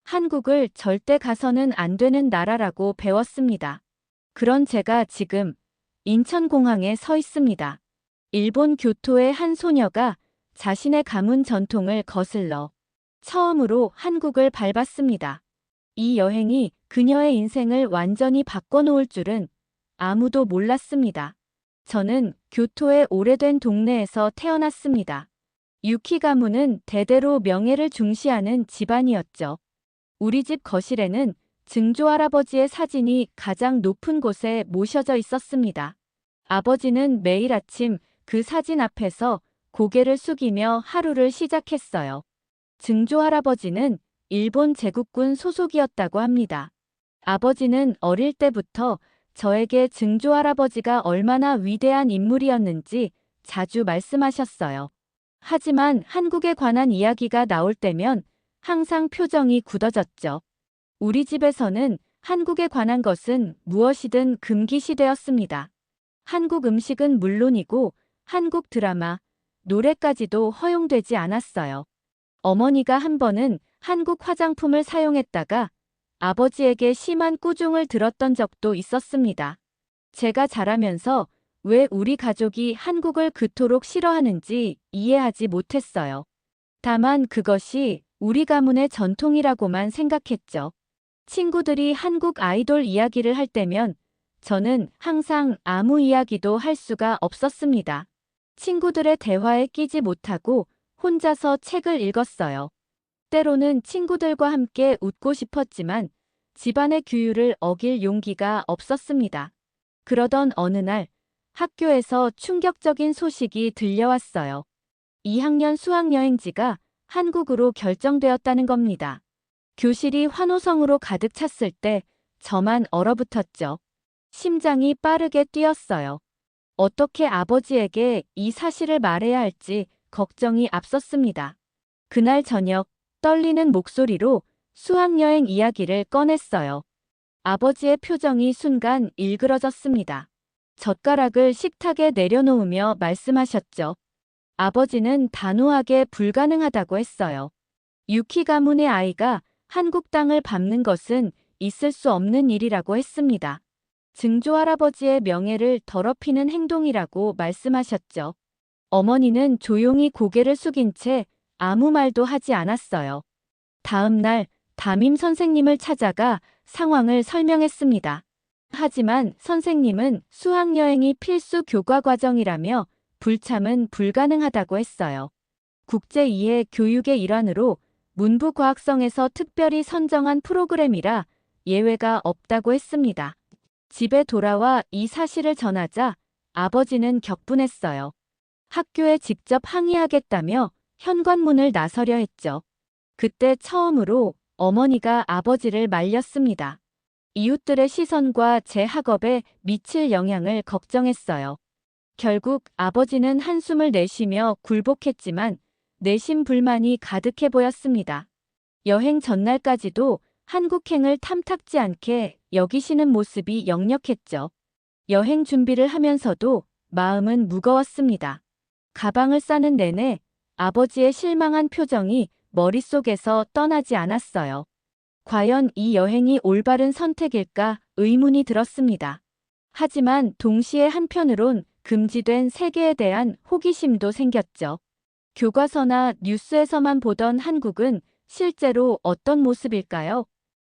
한국을 절대 가서는 안 되는 나라라고 배웠습니다. 그런 제가 지금 인천공항에 서 있습니다. 일본 교토의 한 소녀가 자신의 가문 전통을 거슬러 처음으로 한국을 밟았습니다. 이 여행이 그녀의 인생을 완전히 바꿔놓을 줄은 아무도 몰랐습니다. 저는 교토의 오래된 동네에서 태어났습니다. 유키 가문은 대대로 명예를 중시하는 집안이었죠. 우리 집 거실에는 증조 할아버지의 사진이 가장 높은 곳에 모셔져 있었습니다. 아버지는 매일 아침 그 사진 앞에서 고개를 숙이며 하루를 시작했어요. 증조 할아버지는 일본 제국군 소속이었다고 합니다. 아버지는 어릴 때부터 저에게 증조 할아버지가 얼마나 위대한 인물이었는지 자주 말씀하셨어요. 하지만 한국에 관한 이야기가 나올 때면 항상 표정이 굳어졌죠. 우리 집에서는 한국에 관한 것은 무엇이든 금기시되었습니다. 한국 음식은 물론이고 한국 드라마, 노래까지도 허용되지 않았어요. 어머니가 한 번은 한국 화장품을 사용했다가 아버지에게 심한 꾸중을 들었던 적도 있었습니다. 제가 자라면서 왜 우리 가족이 한국을 그토록 싫어하는지 이해하지 못했어요. 다만 그것이 우리 가문의 전통이라고만 생각했죠. 친구들이 한국 아이돌 이야기를 할 때면 저는 항상 아무 이야기도 할 수가 없었습니다. 친구들의 대화에 끼지 못하고 혼자서 책을 읽었어요. 때로는 친구들과 함께 웃고 싶었지만 집안의 규율을 어길 용기가 없었습니다. 그러던 어느 날 학교에서 충격적인 소식이 들려왔어요. 2학년 수학여행지가 한국으로 결정되었다는 겁니다. 교실이 환호성으로 가득 찼을 때 저만 얼어붙었죠. 심장이 빠르게 뛰었어요. 어떻게 아버지에게 이 사실을 말해야 할지 걱정이 앞섰습니다. 그날 저녁 떨리는 목소리로 수학여행 이야기를 꺼냈어요. 아버지의 표정이 순간 일그러졌습니다. 젓가락을 식탁에 내려놓으며 말씀하셨죠. 아버지는 단호하게 불가능하다고 했어요. 유키 가문의 아이가 한국 땅을 밟는 것은 있을 수 없는 일이라고 했습니다. 증조 할아버지의 명예를 더럽히는 행동이라고 말씀하셨죠. 어머니는 조용히 고개를 숙인 채 아무 말도 하지 않았어요. 다음 날 담임 선생님을 찾아가 상황을 설명했습니다. 하지만 선생님은 수학여행이 필수 교과 과정이라며 불참은 불가능하다고 했어요. 국제-이해 교육의 일환으로 문부과학성에서 특별히 선정한 프로그램이라 예외가 없다고 했습니다. 집에 돌아와 이 사실을 전하자 아버지는 격분했어요. 학교에 직접 항의하겠다며 현관문을 나서려 했죠. 그때 처음으로 어머니가 아버지를 말렸습니다. 이웃들의 시선과 제 학업에 미칠 영향을 걱정했어요. 결국 아버지는 한숨을 내쉬며 굴복했지만 내심 불만이 가득해 보였습니다. 여행 전날까지도 한국행을 탐탁지 않게 여기시는 모습이 역력했죠. 여행 준비를 하면서도 마음은 무거웠습니다. 가방을 싸는 내내 아버지의 실망한 표정이 머릿속에서 떠나지 않았어요. 과연 이 여행이 올바른 선택일까 의문이 들었습니다. 하지만 동시에 한편으론 금지된 세계에 대한 호기심도 생겼죠. 교과서나 뉴스에서만 보던 한국은 실제로 어떤 모습일까요?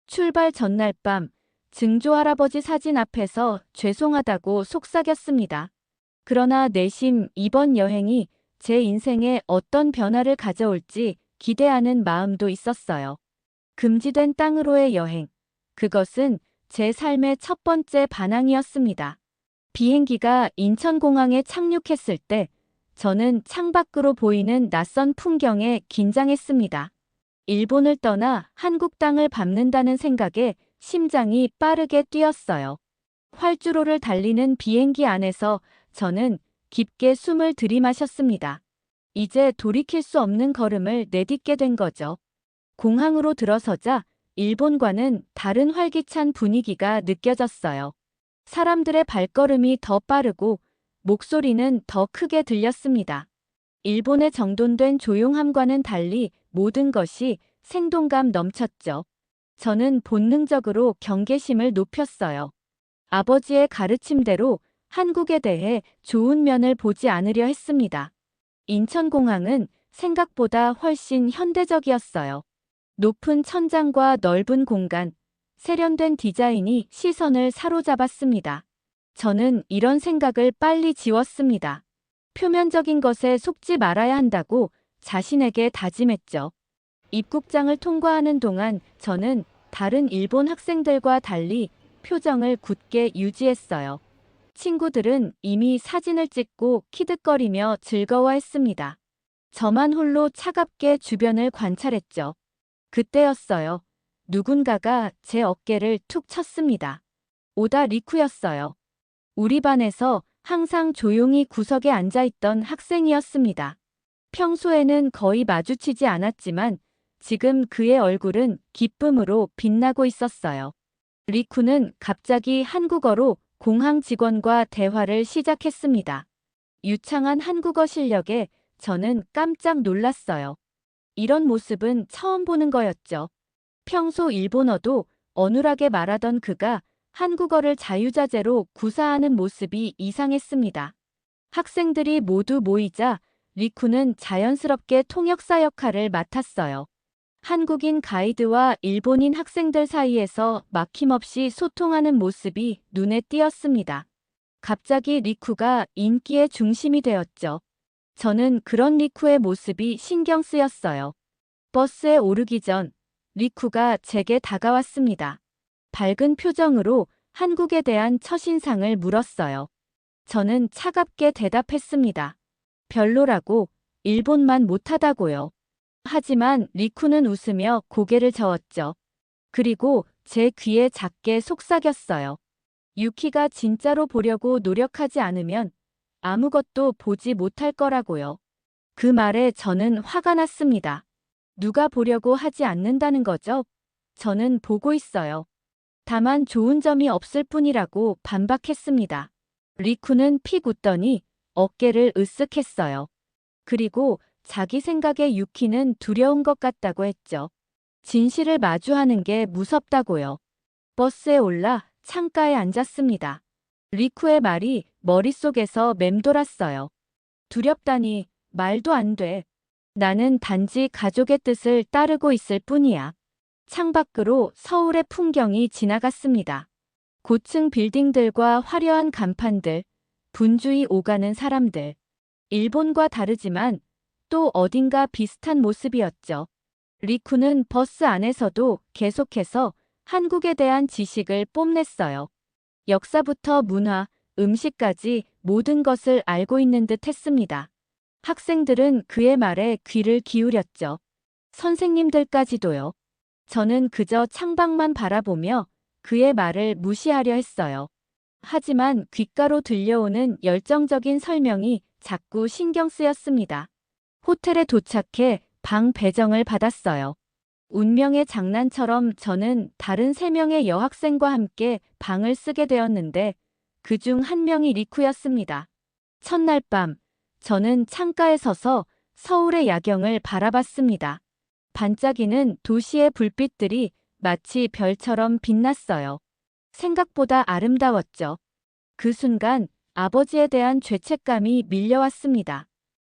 출발 전날 밤 증조 할아버지 사진 앞에서 죄송하다고 속삭였습니다. 그러나 내심 이번 여행이 제 인생에 어떤 변화를 가져올지 기대하는 마음도 있었어요. 금지된 땅으로의 여행. 그것은 제 삶의 첫 번째 반항이었습니다. 비행기가 인천공항에 착륙했을 때 저는 창밖으로 보이는 낯선 풍경에 긴장했습니다. 일본을 떠나 한국 땅을 밟는다는 생각에 심장이 빠르게 뛰었어요. 활주로를 달리는 비행기 안에서 저는 깊게 숨을 들이마셨습니다. 이제 돌이킬 수 없는 걸음을 내딛게 된 거죠. 공항으로 들어서자 일본과는 다른 활기찬 분위기가 느껴졌어요. 사람들의 발걸음이 더 빠르고 목소리는 더 크게 들렸습니다. 일본의 정돈된 조용함과는 달리 모든 것이 생동감 넘쳤죠. 저는 본능적으로 경계심을 높였어요. 아버지의 가르침대로 한국에 대해 좋은 면을 보지 않으려 했습니다. 인천공항은 생각보다 훨씬 현대적이었어요. 높은 천장과 넓은 공간, 세련된 디자인이 시선을 사로잡았습니다. 저는 이런 생각을 빨리 지웠습니다. 표면적인 것에 속지 말아야 한다고 자신에게 다짐했죠. 입국장을 통과하는 동안 저는 다른 일본 학생들과 달리 표정을 굳게 유지했어요. 친구들은 이미 사진을 찍고 키득거리며 즐거워했습니다. 저만 홀로 차갑게 주변을 관찰했죠. 그때였어요. 누군가가 제 어깨를 툭 쳤습니다. 오다 리쿠였어요. 우리 반에서 항상 조용히 구석에 앉아있던 학생이었습니다. 평소에는 거의 마주치지 않았지만 지금 그의 얼굴은 기쁨으로 빛나고 있었어요. 리쿠는 갑자기 한국어로 공항 직원과 대화를 시작했습니다. 유창한 한국어 실력에 저는 깜짝 놀랐어요. 이런 모습은 처음 보는 거였죠. 평소 일본어도 어눌하게 말하던 그가 한국어를 자유자재로 구사하는 모습이 이상했습니다. 학생들이 모두 모이자 리쿠는 자연스럽게 통역사 역할을 맡았어요. 한국인 가이드와 일본인 학생들 사이에서 막힘없이 소통하는 모습이 눈에 띄었습니다. 갑자기 리쿠가 인기의 중심이 되었죠. 저는 그런 리쿠의 모습이 신경 쓰였어요. 버스에 오르기 전 리쿠가 제게 다가왔습니다. 밝은 표정으로 한국에 대한 첫인상을 물었어요. 저는 차갑게 대답했습니다. 별로라고, 일본만 못하다고요. 하지만 리쿠는 웃으며 고개를 저었죠. 그리고 제 귀에 작게 속삭였어요. 유키가 진짜로 보려고 노력하지 않으면 아무것도 보지 못할 거라고요. 그 말에 저는 화가 났습니다. 누가 보려고 하지 않는다는 거죠? 저는 보고 있어요. 다만 좋은 점이 없을 뿐이라고 반박했습니다. 리쿠는 픽 웃더니 어깨를 으쓱했어요. 그리고 자기 생각에 유키는 두려운 것 같다고 했죠. 진실을 마주하는 게 무섭다고요. 버스에 올라 창가에 앉았습니다. 리쿠의 말이 머릿속에서 맴돌았어요. 두렵다니, 말도 안 돼. 나는 단지 가족의 뜻을 따르고 있을 뿐이야. 창밖으로 서울의 풍경이 지나갔습니다. 고층 빌딩들과 화려한 간판들, 분주히 오가는 사람들. 일본과 다르지만 또 어딘가 비슷한 모습이었죠. 리쿠는 버스 안에서도 계속해서 한국에 대한 지식을 뽐냈어요. 역사부터 문화, 음식까지 모든 것을 알고 있는 듯 했습니다. 학생들은 그의 말에 귀를 기울였죠. 선생님들까지도요. 저는 그저 창밖만 바라보며 그의 말을 무시하려 했어요. 하지만 귓가로 들려오는 열정적인 설명이 자꾸 신경 쓰였습니다. 호텔에 도착해 방 배정을 받았어요. 운명의 장난처럼 저는 다른 3명의 여학생과 함께 방을 쓰게 되었는데 그중 한 명이 리쿠였습니다. 첫날 밤, 저는 창가에 서서 서울의 야경을 바라봤습니다. 반짝이는 도시의 불빛들이 마치 별처럼 빛났어요. 생각보다 아름다웠죠. 그 순간 아버지에 대한 죄책감이 밀려왔습니다.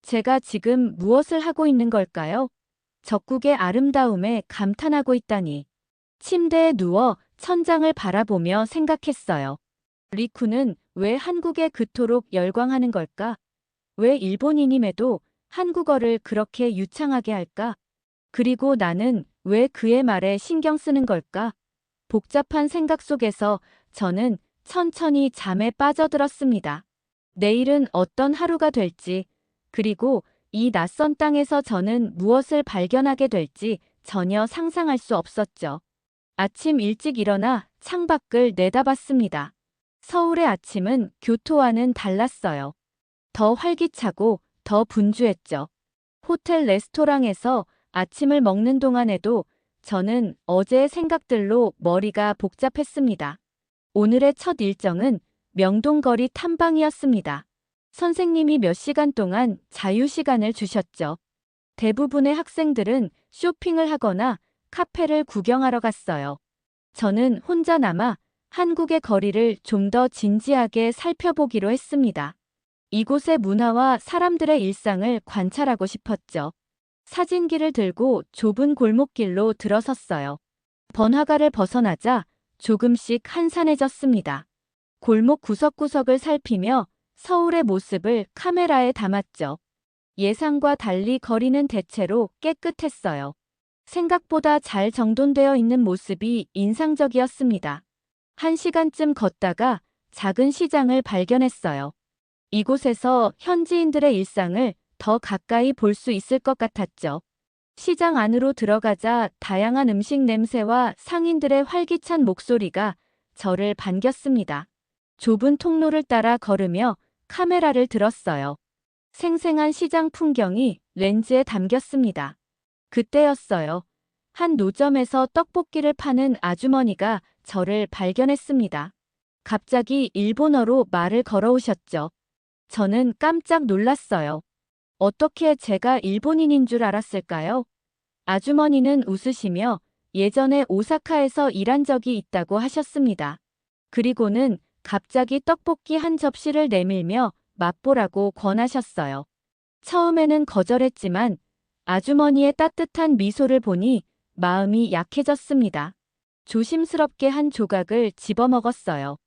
제가 지금 무엇을 하고 있는 걸까요? 적국의 아름다움에 감탄하고 있다니. 침대에 누워 천장을 바라보며 생각했어요. 리쿠는 왜 한국에 그토록 열광하는 걸까? 왜 일본인임에도 한국어를 그렇게 유창하게 할까? 그리고 나는 왜 그의 말에 신경 쓰는 걸까? 복잡한 생각 속에서 저는 천천히 잠에 빠져들었습니다. 내일은 어떤 하루가 될지, 그리고 이 낯선 땅에서 저는 무엇을 발견하게 될지 전혀 상상할 수 없었죠. 아침 일찍 일어나 창밖을 내다봤습니다. 서울의 아침은 교토와는 달랐어요. 더 활기차고 더 분주했죠. 호텔 레스토랑에서 아침을 먹는 동안에도 저는 어제의 생각들로 머리가 복잡했습니다. 오늘의 첫 일정은 명동거리 탐방이었습니다. 선생님이 몇 시간 동안 자유시간을 주셨죠. 대부분의 학생들은 쇼핑을 하거나 카페를 구경하러 갔어요. 저는 혼자 남아 한국의 거리를 좀 더 진지하게 살펴보기로 했습니다. 이곳의 문화와 사람들의 일상을 관찰하고 싶었죠. 사진기를 들고 좁은 골목길로 들어섰어요. 번화가를 벗어나자 조금씩 한산해졌습니다. 골목 구석구석을 살피며 서울의 모습을 카메라에 담았죠. 예상과 달리 거리는 대체로 깨끗했어요. 생각보다 잘 정돈되어 있는 모습이 인상적이었습니다. 1시간쯤 걷다가 작은 시장을 발견했어요. 이곳에서 현지인들의 일상을 더 가까이 볼 수 있을 것 같았죠. 시장 안으로 들어가자 다양한 음식 냄새와 상인들의 활기찬 목소리가 저를 반겼습니다. 좁은 통로를 따라 걸으며 카메라를 들었어요. 생생한 시장 풍경이 렌즈에 담겼습니다. 그때였어요. 한 노점에서 떡볶이를 파는 아주머니가 저를 발견했습니다. 갑자기 일본어로 말을 걸어오셨죠. 저는 깜짝 놀랐어요. 어떻게 제가 일본인인 줄 알았을까요? 아주머니는 웃으시며 예전에 오사카에서 일한 적이 있다고 하셨습니다. 그리고는 갑자기 떡볶이 한 접시를 내밀며 맛보라고 권하셨어요. 처음에는 거절했지만 아주머니의 따뜻한 미소를 보니 마음이 약해졌습니다. 조심스럽게 한 조각을 집어먹었어요.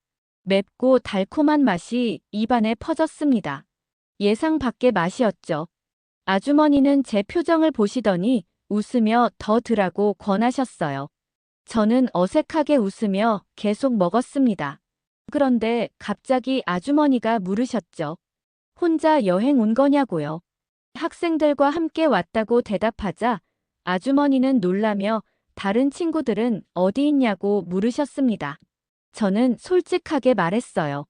맵고 달콤한 맛이 입안에 퍼졌습니다. 예상 밖의 맛이었죠. 아주머니는 제 표정을 보시더니 웃으며 더 드라고 권하셨어요. 저는 어색하게 웃으며 계속 먹었습니다. 그런데 갑자기 아주머니가 물으셨죠. 혼자 여행 온 거냐고요. 학생들과 함께 왔다고 대답하자 아주머니는 놀라며 다른 친구들은 어디 있냐고 물으셨습니다. 저는 솔직하게 말했어요.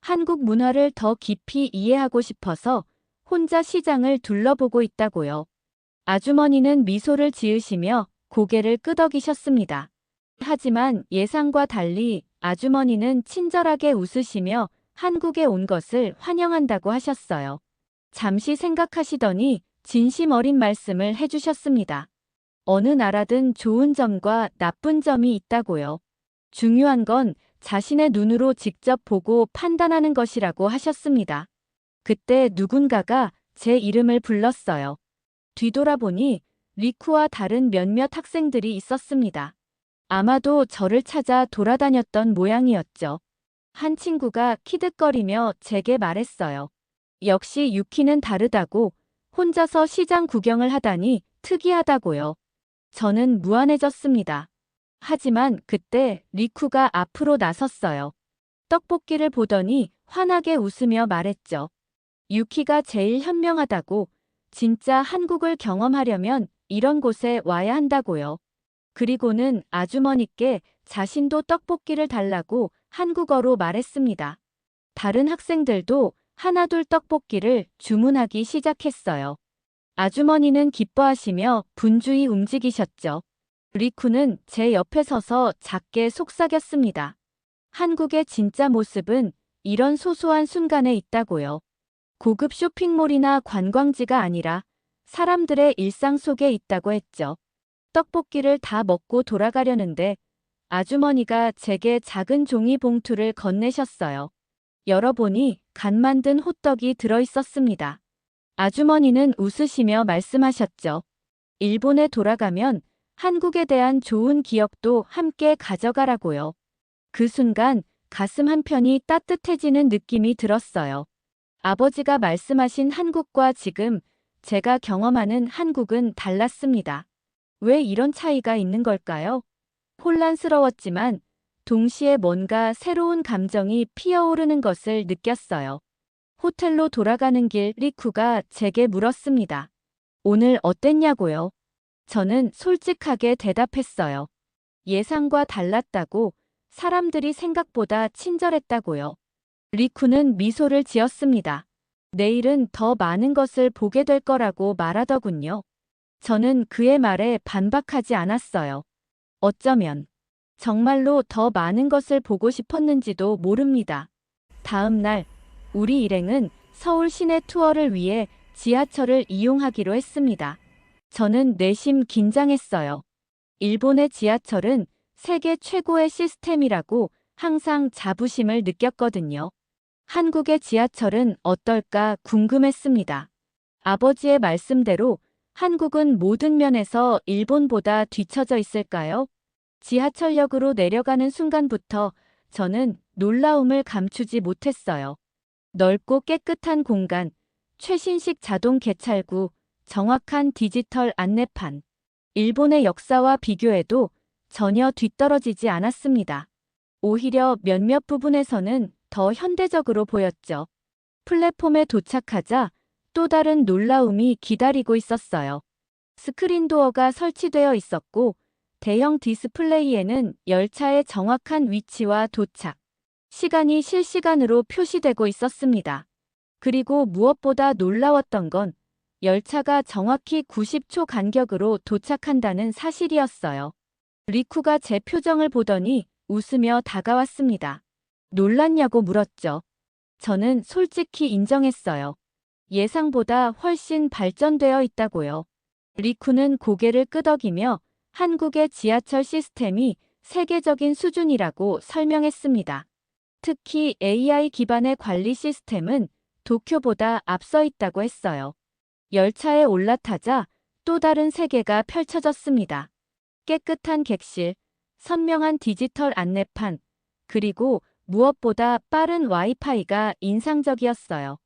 한국 문화를 더 깊이 이해하고 싶어서 혼자 시장을 둘러보고 있다고요. 아주머니는 미소를 지으시며 고개를 끄덕이셨습니다. 하지만 예상과 달리 아주머니는 친절하게 웃으시며 한국에 온 것을 환영한다고 하셨어요. 잠시 생각하시더니 진심 어린 말씀을 해주셨습니다. 어느 나라든 좋은 점과 나쁜 점이 있다고요. 중요한 건 자신의 눈으로 직접 보고 판단하는 것이라고 하셨습니다. 그때 누군가가 제 이름을 불렀어요. 뒤돌아보니 리쿠와 다른 몇몇 학생들이 있었습니다. 아마도 저를 찾아 돌아다녔던 모양이었죠. 한 친구가 키득거리며 제게 말했어요. 역시 유키는 다르다고, 혼자서 시장 구경을 하다니 특이하다고요. 저는 무안해졌습니다. 하지만 그때 리쿠가 앞으로 나섰어요. 떡볶이를 보더니 환하게 웃으며 말했죠. 유키가 제일 현명하다고, 진짜 한국을 경험하려면 이런 곳에 와야 한다고요. 그리고는 아주머니께 자신도 떡볶이를 달라고 한국어로 말했습니다. 다른 학생들도 하나둘 떡볶이를 주문하기 시작했어요. 아주머니는 기뻐하시며 분주히 움직이셨죠. 리쿠는 제 옆에 서서 작게 속삭였습니다. 한국의 진짜 모습은 이런 소소한 순간에 있다고요. 고급 쇼핑몰이나 관광지가 아니라 사람들의 일상 속에 있다고 했죠. 떡볶이를 다 먹고 돌아가려는데 아주머니가 제게 작은 종이 봉투를 건네셨어요. 열어보니 간 만든 호떡이 들어있었습니다. 아주머니는 웃으시며 말씀하셨죠. 일본에 돌아가면 한국에 대한 좋은 기억도 함께 가져가라고요. 그 순간 가슴 한편이 따뜻해지는 느낌이 들었어요. 아버지가 말씀하신 한국과 지금 제가 경험하는 한국은 달랐습니다. 왜 이런 차이가 있는 걸까요? 혼란스러웠지만 동시에 뭔가 새로운 감정이 피어오르는 것을 느꼈어요. 호텔로 돌아가는 길 리쿠가 제게 물었습니다. 오늘 어땠냐고요? 저는 솔직하게 대답했어요. 예상과 달랐다고, 사람들이 생각보다 친절했다고요. 리쿠는 미소를 지었습니다. 내일은 더 많은 것을 보게 될 거라고 말하더군요. 저는 그의 말에 반박하지 않았어요. 어쩌면 정말로 더 많은 것을 보고 싶었는지도 모릅니다. 다음 날 우리 일행은 서울 시내 투어를 위해 지하철을 이용하기로 했습니다. 저는 내심 긴장했어요. 일본의 지하철은 세계 최고의 시스템이라고 항상 자부심을 느꼈거든요. 한국의 지하철은 어떨까 궁금했습니다. 아버지의 말씀대로 한국은 모든 면에서 일본보다 뒤처져 있을까요? 지하철역으로 내려가는 순간부터 저는 놀라움을 감추지 못했어요. 넓고 깨끗한 공간, 최신식 자동 개찰구, 정확한 디지털 안내판. 일본의 역사와 비교해도 전혀 뒤떨어지지 않았습니다. 오히려 몇몇 부분에서는 더 현대적으로 보였죠. 플랫폼에 도착하자 또 다른 놀라움이 기다리고 있었어요. 스크린 도어가 설치되어 있었고, 대형 디스플레이에는 열차의 정확한 위치와 도착, 시간이 실시간으로 표시되고 있었습니다. 그리고 무엇보다 놀라웠던 건 열차가 정확히 90초 간격으로 도착한다는 사실이었어요. 리쿠가 제 표정을 보더니 웃으며 다가왔습니다. 놀랐냐고 물었죠. 저는 솔직히 인정했어요. 예상보다 훨씬 발전되어 있다고요. 리쿠는 고개를 끄덕이며 한국의 지하철 시스템이 세계적인 수준이라고 설명했습니다. 특히 AI 기반의 관리 시스템은 도쿄보다 앞서 있다고 했어요. 열차에 올라타자 또 다른 세계가 펼쳐졌습니다. 깨끗한 객실, 선명한 디지털 안내판, 그리고 무엇보다 빠른 와이파이가 인상적이었어요.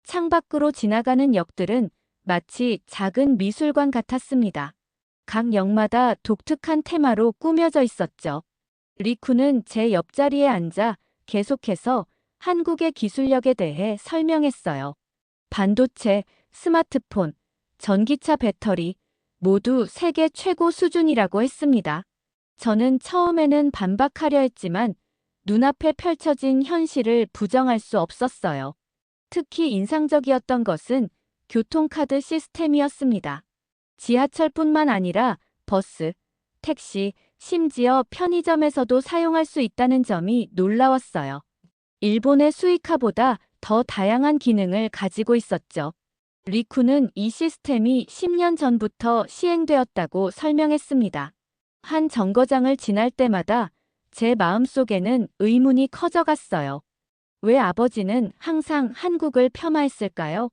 창밖으로 지나가는 역들은 마치 작은 미술관 같았습니다. 각 역마다 독특한 테마로 꾸며져 있었죠. 리쿠는 제 옆자리에 앉아 계속해서 한국의 기술력에 대해 설명했어요. 반도체, 스마트폰, 전기차 배터리, 모두 세계 최고 수준이라고 했습니다. 저는 처음에는 반박하려 했지만 눈앞에 펼쳐진 현실을 부정할 수 없었어요. 특히 인상적이었던 것은 교통카드 시스템이었습니다. 지하철뿐만 아니라 버스, 택시, 심지어 편의점에서도 사용할 수 있다는 점이 놀라웠어요. 일본의 수이카보다 더 다양한 기능을 가지고 있었죠. 리쿠는 이 시스템이 10년 전부터 시행되었다고 설명했습니다. 한 정거장을 지날 때마다 제 마음속에는 의문이 커져갔어요. 왜 아버지는 항상 한국을 폄하했을까요?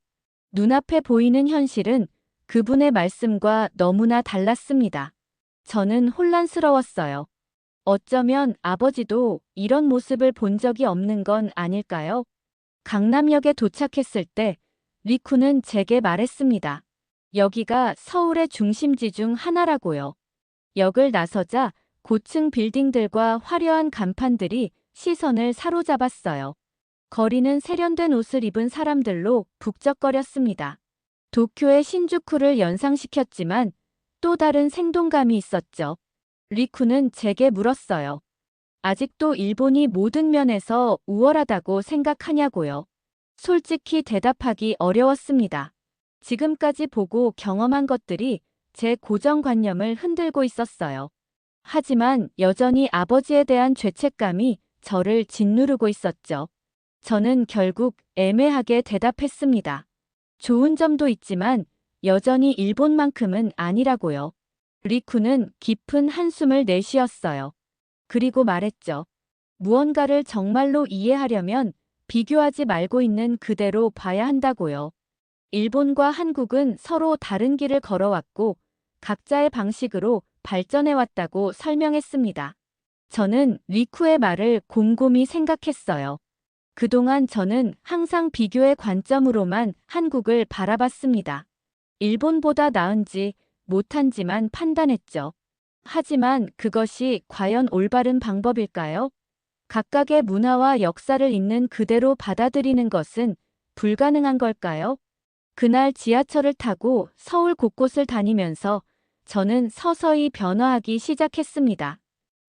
눈앞에 보이는 현실은 그분의 말씀과 너무나 달랐습니다. 저는 혼란스러웠어요. 어쩌면 아버지도 이런 모습을 본 적이 없는 건 아닐까요? 강남역에 도착했을 때 리쿠는 제게 말했습니다. 여기가 서울의 중심지 중 하나라고요. 역을 나서자 고층 빌딩들과 화려한 간판들이 시선을 사로잡았어요. 거리는 세련된 옷을 입은 사람들로 북적거렸습니다. 도쿄의 신주쿠를 연상시켰지만 또 다른 생동감이 있었죠. 리쿠는 제게 물었어요. 아직도 일본이 모든 면에서 우월하다고 생각하냐고요. 솔직히 대답하기 어려웠습니다. 지금까지 보고 경험한 것들이 제 고정관념을 흔들고 있었어요. 하지만 여전히 아버지에 대한 죄책감이 저를 짓누르고 있었죠. 저는 결국 애매하게 대답했습니다. 좋은 점도 있지만 여전히 일본만큼은 아니라고요. 리쿠는 깊은 한숨을 내쉬었어요. 그리고 말했죠. 무언가를 정말로 이해하려면 비교하지 말고 있는 그대로 봐야 한다고요. 일본과 한국은 서로 다른 길을 걸어왔고 각자의 방식으로 발전해왔다고 설명했습니다. 저는 리쿠의 말을 곰곰이 생각했어요. 그동안 저는 항상 비교의 관점으로만 한국을 바라봤습니다. 일본보다 나은지 못한지만 판단했죠. 하지만 그것이 과연 올바른 방법일까요? 각각의 문화와 역사를 있는 그대로 받아들이는 것은 불가능한 걸까요? 그날 지하철을 타고 서울 곳곳을 다니면서 저는 서서히 변화하기 시작했습니다.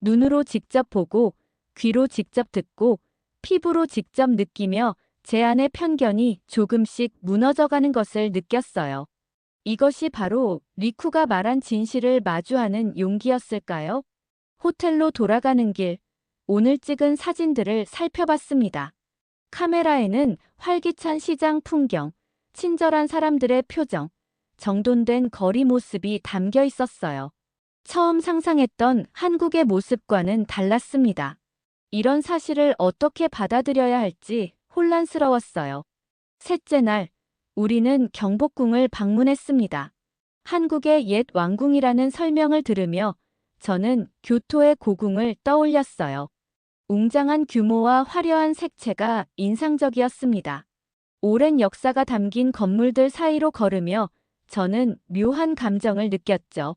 눈으로 직접 보고, 귀로 직접 듣고, 피부로 직접 느끼며 제 안의 편견이 조금씩 무너져가는 것을 느꼈어요. 이것이 바로 리쿠가 말한 진실을 마주하는 용기였을까요? 호텔로 돌아가는 길, 오늘 찍은 사진들을 살펴봤습니다. 카메라에는 활기찬 시장 풍경, 친절한 사람들의 표정, 정돈된 거리 모습이 담겨 있었어요. 처음 상상했던 한국의 모습과는 달랐습니다. 이런 사실을 어떻게 받아들여야 할지 혼란스러웠어요. 셋째 날, 우리는 경복궁을 방문했습니다. 한국의 옛 왕궁이라는 설명을 들으며 저는 교토의 고궁을 떠올렸어요. 웅장한 규모와 화려한 색채가 인상적이었습니다. 오랜 역사가 담긴 건물들 사이로 걸으며 저는 묘한 감정을 느꼈죠.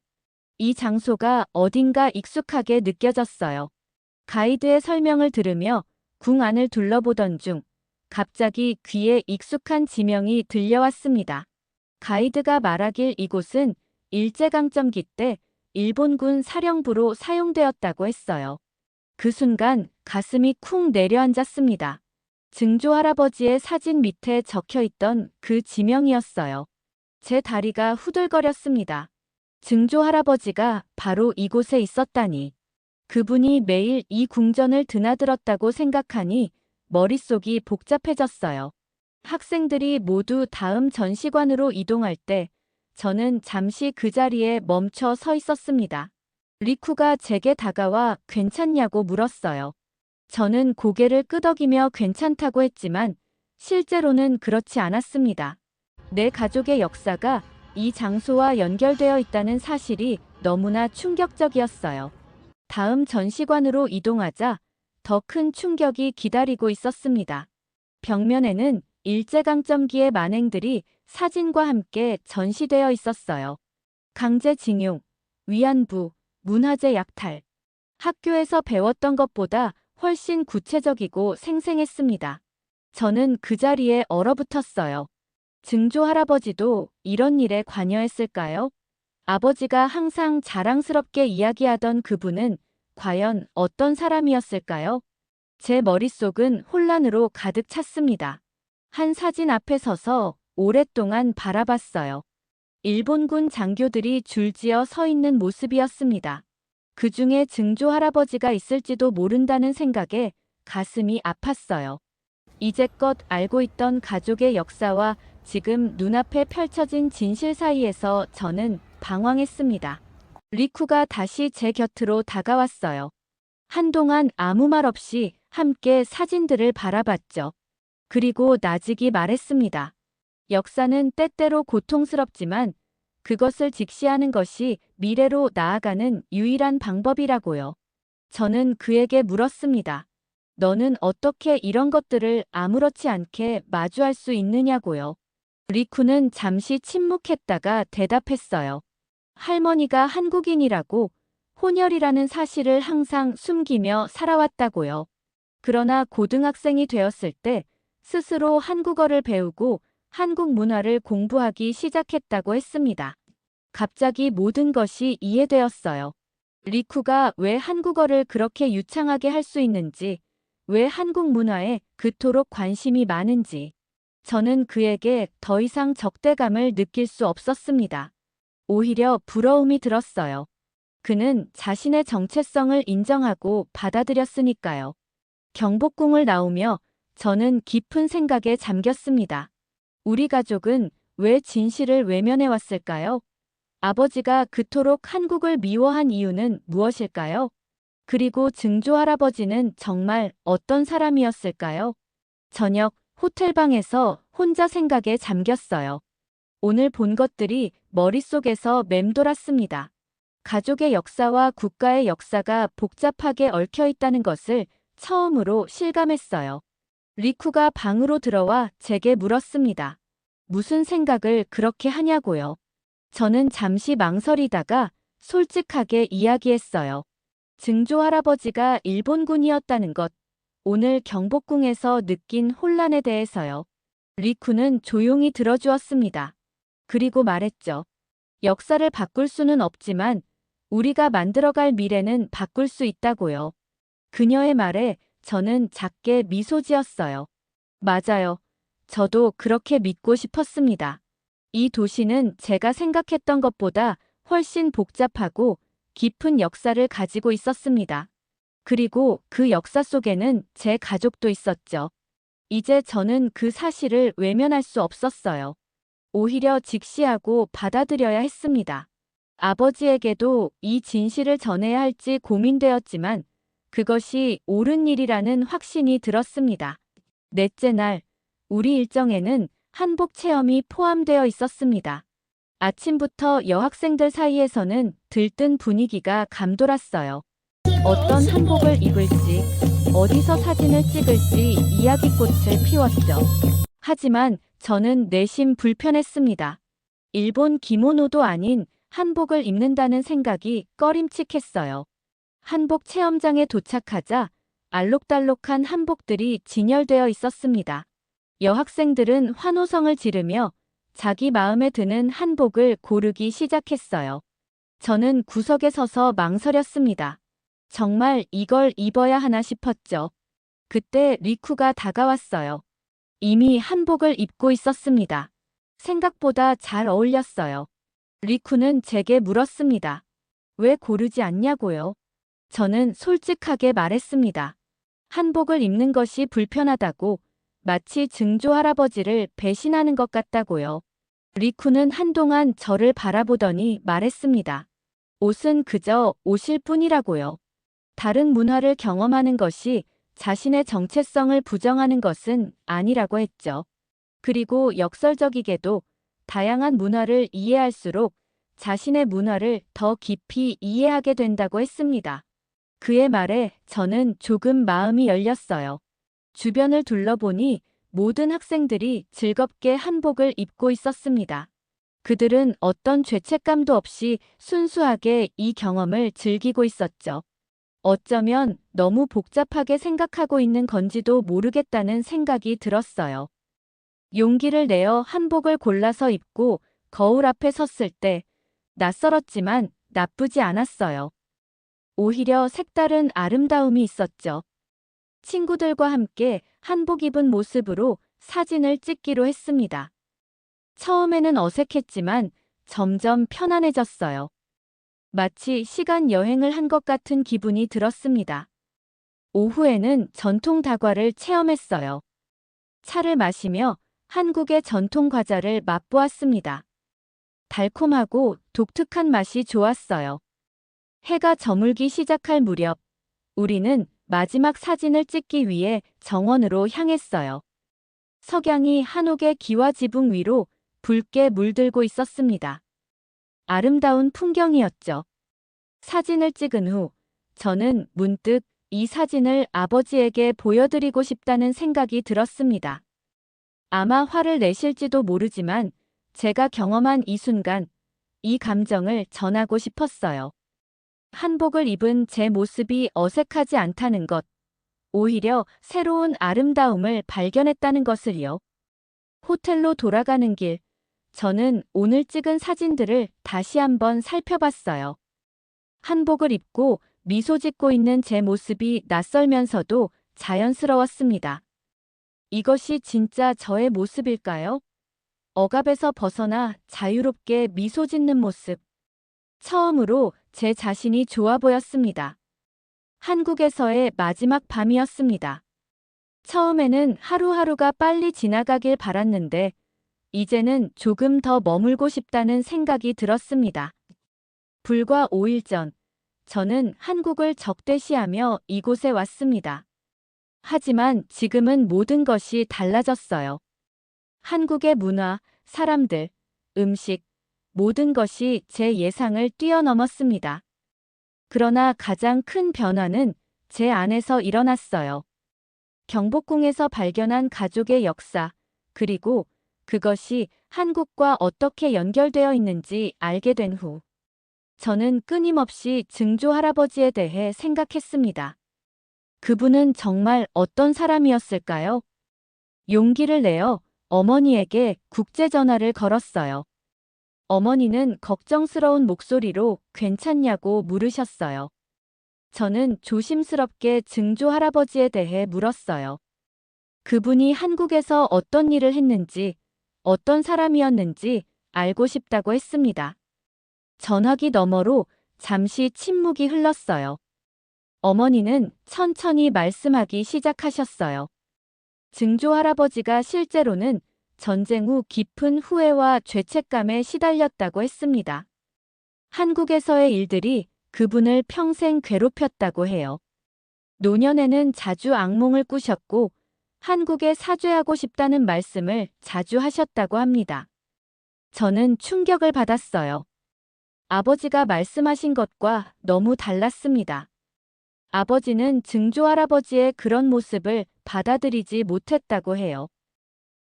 이 장소가 어딘가 익숙하게 느껴졌어요. 가이드의 설명을 들으며 궁 안을 둘러보던 중 갑자기 귀에 익숙한 지명이 들려왔습니다. 가이드가 말하길 이곳은 일제강점기 때 일본군 사령부로 사용되었다고 했어요. 그 순간 가슴이 쿵 내려앉았습니다. 증조 할아버지의 사진 밑에 적혀있던 그 지명이었어요. 제 다리가 후들거렸습니다. 증조 할아버지가 바로 이곳에 있었다니. 그분이 매일 이 궁전을 드나들었다고 생각하니 머릿속이 복잡해졌어요. 학생들이 모두 다음 전시관으로 이동할 때 저는 잠시 그 자리에 멈춰 서 있었습니다. 리쿠가 제게 다가와 괜찮냐고 물었어요. 저는 고개를 끄덕이며 괜찮다고 했지만 실제로는 그렇지 않았습니다. 내 가족의 역사가 이 장소와 연결되어 있다는 사실이 너무나 충격적이었어요. 다음 전시관으로 이동하자 더 큰 충격이 기다리고 있었습니다. 벽면에는 일제강점기의 만행들이 사진과 함께 전시되어 있었어요. 강제징용, 위안부, 문화재 약탈. 학교에서 배웠던 것보다 훨씬 구체적이고 생생했습니다. 저는 그 자리에 얼어붙었어요. 증조 할아버지도 이런 일에 관여했을까요? 아버지가 항상 자랑스럽게 이야기하던 그분은 과연 어떤 사람이었을까요? 제 머릿속은 혼란으로 가득 찼습니다. 한 사진 앞에 서서 오랫동안 바라봤어요. 일본군 장교들이 줄지어 서 있는 모습이었습니다. 그 중에 증조 할아버지가 있을지도 모른다는 생각에 가슴이 아팠어요. 이제껏 알고 있던 가족의 역사와 지금 눈앞에 펼쳐진 진실 사이에서 저는 방황했습니다. 리쿠가 다시 제 곁으로 다가왔어요. 한동안 아무 말 없이 함께 사진들을 바라봤죠. 그리고 나직이 말했습니다. 역사는 때때로 고통스럽지만 그것을 직시하는 것이 미래로 나아가는 유일한 방법이라고요. 저는 그에게 물었습니다. 너는 어떻게 이런 것들을 아무렇지 않게 마주할 수 있느냐고요. 리쿠는 잠시 침묵했다가 대답했어요. 할머니가 한국인이라고 혼혈이라는 사실을 항상 숨기며 살아왔다고요. 그러나 고등학생이 되었을 때 스스로 한국어를 배우고 한국 문화를 공부하기 시작했다고 했습니다. 갑자기 모든 것이 이해되었어요. 리쿠가 왜 한국어를 그렇게 유창하게 할 수 있는지, 왜 한국 문화에 그토록 관심이 많은지. 저는 그에게 더 이상 적대감을 느낄 수 없었습니다. 오히려 부러움이 들었어요. 그는 자신의 정체성을 인정하고 받아들였으니까요. 경복궁을 나오며 저는 깊은 생각에 잠겼습니다. 우리 가족은 왜 진실을 외면해 왔을까요? 아버지가 그토록 한국을 미워한 이유는 무엇일까요? 그리고 증조 할아버지는 정말 어떤 사람이었을까요? 저녁 호텔방에서 혼자 생각에 잠겼어요. 오늘 본 것들이 머릿속에서 맴돌았습니다. 가족의 역사와 국가의 역사가 복잡하게 얽혀 있다는 것을 처음으로 실감했어요. 리쿠가 방으로 들어와 제게 물었습니다. 무슨 생각을 그렇게 하냐고요. 저는 잠시 망설이다가 솔직하게 이야기했어요. 증조 할아버지가 일본군이었다는 것, 오늘 경복궁에서 느낀 혼란에 대해서요. 리쿠는 조용히 들어주었습니다. 그리고 말했죠. 역사를 바꿀 수는 없지만 우리가 만들어갈 미래는 바꿀 수 있다고요. 그녀의 말에 저는 작게 미소 지었어요. 맞아요. 저도 그렇게 믿고 싶었습니다. 이 도시는 제가 생각했던 것보다 훨씬 복잡하고 깊은 역사를 가지고 있었습니다. 그리고 그 역사 속에는 제 가족도 있었죠. 이제 저는 그 사실을 외면할 수 없었어요. 오히려 직시하고 받아들여야 했습니다. 아버지에게도 이 진실을 전해야 할지 고민되었지만 그것이 옳은 일이라는 확신이 들었습니다. 넷째 날, 우리 일정에는 한복 체험이 포함되어 있었습니다. 아침부터 여학생들 사이에서는 들뜬 분위기가 감돌았어요. 어떤 한복을 입을지, 어디서 사진을 찍을지 이야기꽃을 피웠죠. 하지만 저는 내심 불편했습니다. 일본 기모노도 아닌 한복을 입는다는 생각이 꺼림칙했어요. 한복 체험장에 도착하자 알록달록한 한복들이 진열되어 있었습니다. 여학생들은 환호성을 지르며 자기 마음에 드는 한복을 고르기 시작했어요. 저는 구석에 서서 망설였습니다. 정말 이걸 입어야 하나 싶었죠. 그때 리쿠가 다가왔어요. 이미 한복을 입고 있었습니다. 생각보다 잘 어울렸어요. 리쿠는 제게 물었습니다. 왜 고르지 않냐고요? 저는 솔직하게 말했습니다. 한복을 입는 것이 불편하다고, 마치 증조 할아버지를 배신하는 것 같다고요. 리쿠는 한동안 저를 바라보더니 말했습니다. 옷은 그저 옷일 뿐이라고요. 다른 문화를 경험하는 것이 자신의 정체성을 부정하는 것은 아니라고 했죠. 그리고 역설적이게도 다양한 문화를 이해할수록 자신의 문화를 더 깊이 이해하게 된다고 했습니다. 그의 말에 저는 조금 마음이 열렸어요. 주변을 둘러보니 모든 학생들이 즐겁게 한복을 입고 있었습니다. 그들은 어떤 죄책감도 없이 순수하게 이 경험을 즐기고 있었죠. 어쩌면 너무 복잡하게 생각하고 있는 건지도 모르겠다는 생각이 들었어요. 용기를 내어 한복을 골라서 입고 거울 앞에 섰을 때 낯설었지만 나쁘지 않았어요. 오히려 색다른 아름다움이 있었죠. 친구들과 함께 한복 입은 모습으로 사진을 찍기로 했습니다. 처음에는 어색했지만 점점 편안해졌어요. 마치 시간 여행을 한 것 같은 기분이 들었습니다. 오후에는 전통 다과를 체험했어요. 차를 마시며 한국의 전통 과자를 맛보았습니다. 달콤하고 독특한 맛이 좋았어요. 해가 저물기 시작할 무렵, 우리는 마지막 사진을 찍기 위해 정원으로 향했어요. 석양이 한옥의 기와 지붕 위로 붉게 물들고 있었습니다. 아름다운 풍경이었죠. 사진을 찍은 후 저는 문득 이 사진을 아버지에게 보여드리고 싶다는 생각이 들었습니다. 아마 화를 내실지도 모르지만 제가 경험한 이 순간, 이 감정을 전하고 싶었어요. 한복을 입은 제 모습이 어색하지 않다는 것, 오히려 새로운 아름다움을 발견했다는 것을요. 호텔로 돌아가는 길, 저는 오늘 찍은 사진들을 다시 한번 살펴봤어요. 한복을 입고 미소 짓고 있는 제 모습이 낯설면서도 자연스러웠습니다. 이것이 진짜 저의 모습일까요? 억압에서 벗어나 자유롭게 미소 짓는 모습. 처음으로 제 자신이 좋아 보였습니다. 한국에서의 마지막 밤이었습니다. 처음에는 하루하루가 빨리 지나가길 바랐는데, 이제는 조금 더 머물고 싶다는 생각이 들었습니다. 불과 5일 전, 저는 한국을 적대시하며 이곳에 왔습니다. 하지만 지금은 모든 것이 달라졌어요. 한국의 문화, 사람들, 음식, 모든 것이 제 예상을 뛰어넘었습니다. 그러나 가장 큰 변화는 제 안에서 일어났어요. 경복궁에서 발견한 가족의 역사, 그리고 그것이 한국과 어떻게 연결되어 있는지 알게 된 후, 저는 끊임없이 증조 할아버지에 대해 생각했습니다. 그분은 정말 어떤 사람이었을까요? 용기를 내어 어머니에게 국제전화를 걸었어요. 어머니는 걱정스러운 목소리로 괜찮냐고 물으셨어요. 저는 조심스럽게 증조 할아버지에 대해 물었어요. 그분이 한국에서 어떤 일을 했는지, 어떤 사람이었는지 알고 싶다고 했습니다. 전화기 너머로 잠시 침묵이 흘렀어요. 어머니는 천천히 말씀하기 시작하셨어요. 증조 할아버지가 실제로는 전쟁 후 깊은 후회와 죄책감에 시달렸다고 했습니다. 한국에서의 일들이 그분을 평생 괴롭혔다고 해요. 노년에는 자주 악몽을 꾸셨고 한국에 사죄하고 싶다는 말씀을 자주 하셨다고 합니다. 저는 충격을 받았어요. 아버지가 말씀하신 것과 너무 달랐습니다. 아버지는 증조할아버지의 그런 모습을 받아들이지 못했다고 해요.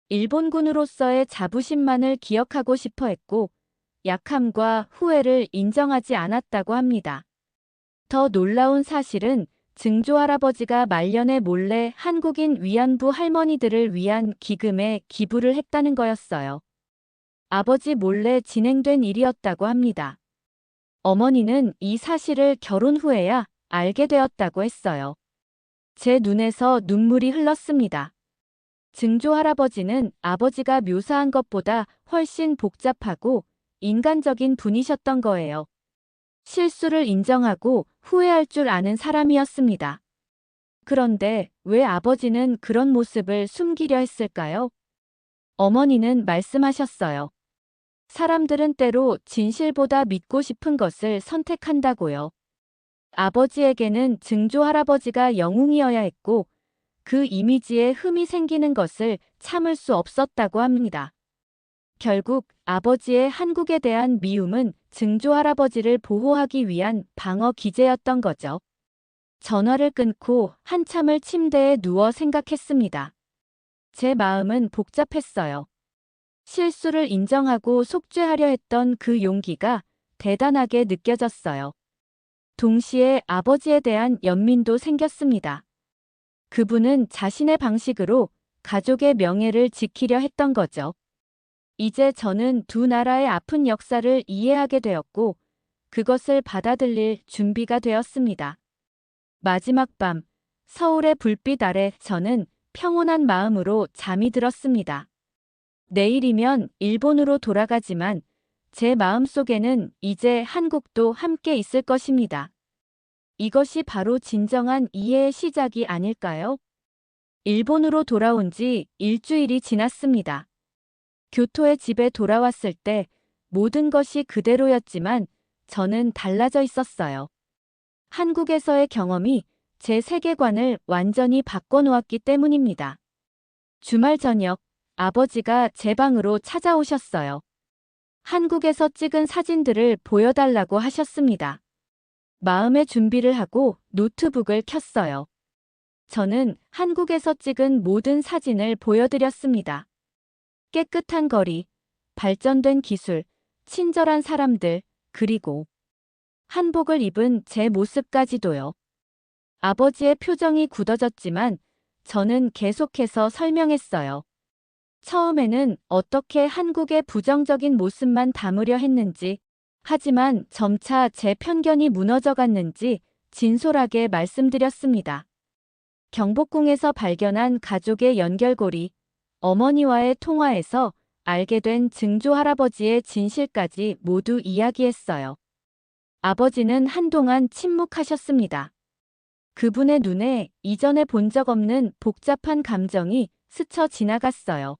일본군으로서의 자부심만을 기억하고 싶어 했고 약함과 후회를 인정하지 않았다고 합니다. 더 놀라운 사실은 증조할아버지가 말년에 몰래 한국인 위안부 할머니들을 위한 기금에 기부를 했다는 거였어요. 아버지 몰래 진행된 일이었다고 합니다. 어머니는 이 사실을 결혼 후에야 알게 되었다고 했어요. 제 눈에서 눈물이 흘렀습니다. 증조할아버지는 아버지가 묘사한 것보다 훨씬 복잡하고 인간적인 분이셨던 거예요. 실수를 인정하고 후회할 줄 아는 사람이었습니다. 그런데 왜 아버지는 그런 모습을 숨기려 했을까요? 어머니는 말씀하셨어요. 사람들은 때로 진실보다 믿고 싶은 것을 선택한다고요. 아버지에게는 증조할아버지가 영웅이어야 했고 그 이미지에 흠이 생기는 것을 참을 수 없었다고 합니다. 결국 아버지의 한국에 대한 미움은 증조할아버지를 보호하기 위한 방어 기제였던 거죠. 전화를 끊고 한참을 침대에 누워 생각했습니다. 제 마음은 복잡했어요. 실수를 인정하고 속죄하려 했던 그 용기가 대단하게 느껴졌어요. 동시에 아버지에 대한 연민도 생겼습니다. 그분은 자신의 방식으로 가족의 명예를 지키려 했던 거죠. 이제 저는 두 나라의 아픈 역사를 이해하게 되었고 그것을 받아들일 준비가 되었습니다. 마지막 밤, 서울의 불빛 아래 저는 평온한 마음으로 잠이 들었습니다. 내일이면 일본으로 돌아가지만 제 마음속에는 이제 한국도 함께 있을 것입니다. 이것이 바로 진정한 이해의 시작이 아닐까요? 일본으로 돌아온 지 일주일이 지났습니다. 교토의 집에 돌아왔을 때 모든 것이 그대로였지만 저는 달라져 있었어요. 한국에서의 경험이 제 세계관을 완전히 바꿔놓았기 때문입니다. 주말 저녁, 아버지가 제 방으로 찾아오셨어요. 한국에서 찍은 사진들을 보여달라고 하셨습니다. 마음의 준비를 하고 노트북을 켰어요. 저는 한국에서 찍은 모든 사진을 보여드렸습니다. 깨끗한 거리, 발전된 기술, 친절한 사람들, 그리고 한복을 입은 제 모습까지도요. 아버지의 표정이 굳어졌지만 저는 계속해서 설명했어요. 처음에는 어떻게 한국의 부정적인 모습만 담으려 했는지, 하지만 점차 제 편견이 무너져갔는지 진솔하게 말씀드렸습니다. 경복궁에서 발견한 가족의 연결고리, 어머니와의 통화에서 알게 된 증조할아버지의 진실까지 모두 이야기했어요. 아버지는 한동안 침묵하셨습니다. 그분의 눈에 이전에 본 적 없는 복잡한 감정이 스쳐 지나갔어요.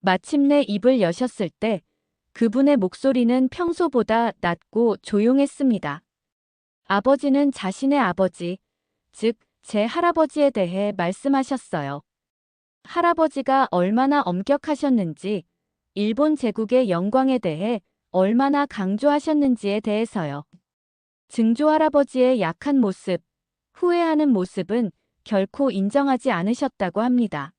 마침내 입을 여셨을 때 그분의 목소리는 평소보다 낮고 조용했습니다. 아버지는 자신의 아버지, 즉 제 할아버지에 대해 말씀하셨어요. 할아버지가 얼마나 엄격하셨는지, 일본 제국의 영광에 대해 얼마나 강조하셨는지에 대해서요. 증조할아버지의 약한 모습, 후회하는 모습은 결코 인정하지 않으셨다고 합니다.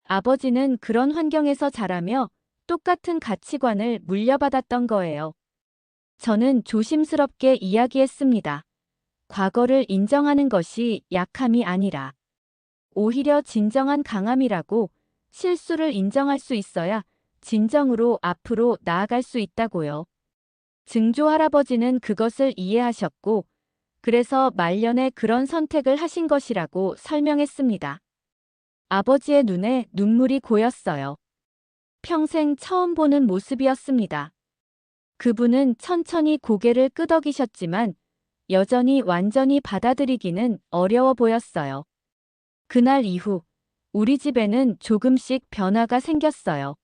아버지는 그런 환경에서 자라며 똑같은 가치관을 물려받았던 거예요. 저는 조심스럽게 이야기했습니다. 과거를 인정하는 것이 약함이 아니라 오히려 진정한 강함이라고, 실수를 인정할 수 있어야 진정으로 앞으로 나아갈 수 있다고요. 증조할아버지는 그것을 이해하셨고 그래서 말년에 그런 선택을 하신 것이라고 설명했습니다. 아버지의 눈에 눈물이 고였어요. 평생 처음 보는 모습이었습니다. 그분은 천천히 고개를 끄덕이셨지만 여전히 완전히 받아들이기는 어려워 보였어요. 그날 이후 우리 집에는 조금씩 변화가 생겼어요.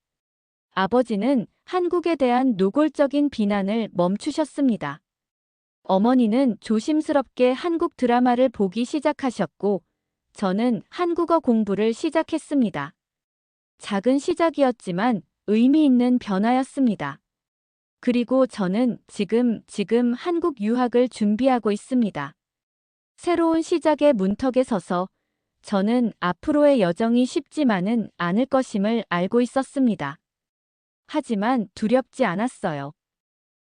아버지는 한국에 대한 노골적인 비난을 멈추셨습니다. 어머니는 조심스럽게 한국 드라마를 보기 시작하셨고, 저는 한국어 공부를 시작했습니다. 작은 시작이었지만 의미 있는 변화였습니다. 그리고 저는 지금 한국 유학을 준비하고 있습니다. 새로운 시작의 문턱에 서서 저는 앞으로의 여정이 쉽지만은 않을 것임을 알고 있었습니다. 하지만 두렵지 않았어요.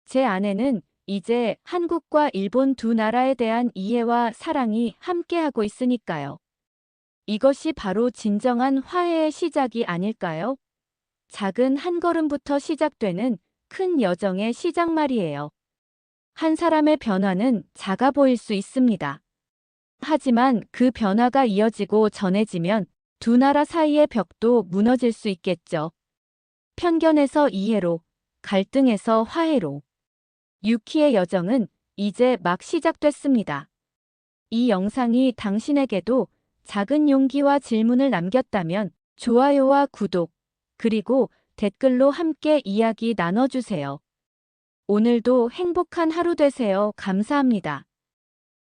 제 안에는 이제 한국과 일본 두 나라에 대한 이해와 사랑이 함께하고 있으니까요. 이것이 바로 진정한 화해의 시작이 아닐까요? 작은 한 걸음부터 시작되는 큰 여정의 시작 말이에요. 한 사람의 변화는 작아 보일 수 있습니다. 하지만 그 변화가 이어지고 전해지면 두 나라 사이의 벽도 무너질 수 있겠죠. 편견에서 이해로, 갈등에서 화해로. 유키의 여정은 이제 막 시작됐습니다. 이 영상이 당신에게도 작은 용기와 질문을 남겼다면 좋아요와 구독, 그리고 댓글로 함께 이야기 나눠주세요. 오늘도 행복한 하루 되세요. 감사합니다.